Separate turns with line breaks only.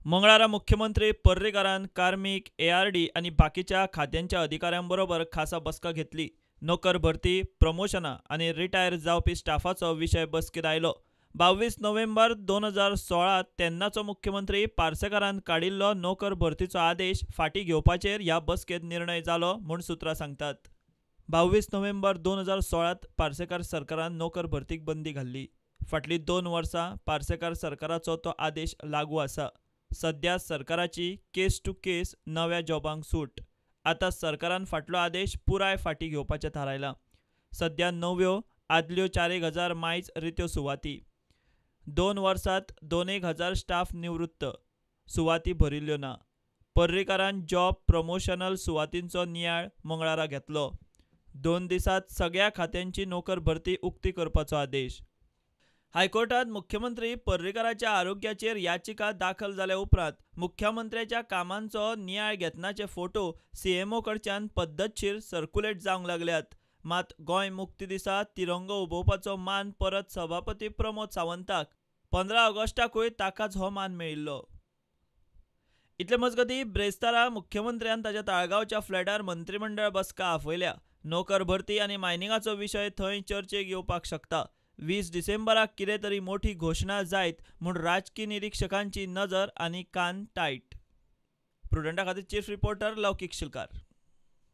मंगळारा मुख्यमंत्री पर्रीकारान कार्मिक एआरडी आणि बाकीच्या खात्यांच्या अधिकाऱ्यांबरोबर खासा बसका घेतली. नोकर भरती, प्रमोशनां आणि रिटायर जावपी स्टाफाचो विषय बसकेत आयलो. 22 नोव्हेंबर 2016 तेन्नाचो मुख्यमंत्री पार्सेकारान काडिल्लो नोकर भरतीचो आदेश फाटीं घेवपाचेर ह्या बसकेत निर्णय जालो म्हूण सुत्रां सांगतात. 22 नोव्हेंबर 2016 पार्सेकार सरकारान नोकर भरतीक बंदी घाल्ली. फाटलीं 2 वर्सां पार्सेकार सरकाराचो तो आदेश लागू आसा. सध्या सरकाराची केस टू केस नव्या जॉबांक सूट. आतां सरकारान फाटलो आदेश पुराय फाटीं घेवपाचें थारायलां. सध्या नव्यो आदल्यो 4,000 मायज रित्यो सुवाती. 2 वर्सांत 2,000 स्टाफ निवृत्त. सुवाती भरिल्ल्यो ना. पर्रीकारान जॉब प्रमोशनल सुवातींचो नियाळ मंगळारा घेतलो. 2 दिसांत सगळ्या खात्यांची नोकर भरती उक्ती करपाचो आदेश. हायकोर्टात मुख्यमंत्री पर्रीकाराच्या आरोग्याचेर याचिका दाखल जाल्या उपरांत मुख्यमंत्र्याच्या कामांचो नियाळ घेतनाचे फोटो सीएमओ कडच्यान पद्दतशीर सर्क्युलेट जावंक लागल्यात. मात गोंय मुक्ती दिसा तिरंगो उबोवपाचो मान परत सभापती प्रमोद सावंताक. 15 ऑगस्टाकूय ताकाच हो मान मेळिल्लो. इतले मजगतीं ब्रेस्तारा मुख्यमंत्र्यान ताच्या ताळगांवच्या फ्लॅटार मंत्रिमंडळ बसका आफयल्या. नोकर भरती आनी मायनिंगाचो विशय थंय चर्चेक येवपाक शकता. 20 डिसेंबराक कितें तरी मोठी घोशणा जायत म्हूण राजकी निरीक्षकांची नजर आनी कान टायट. प्रुडंटा खातीर चीफ रिपोर्टर लौकीक शिलकार.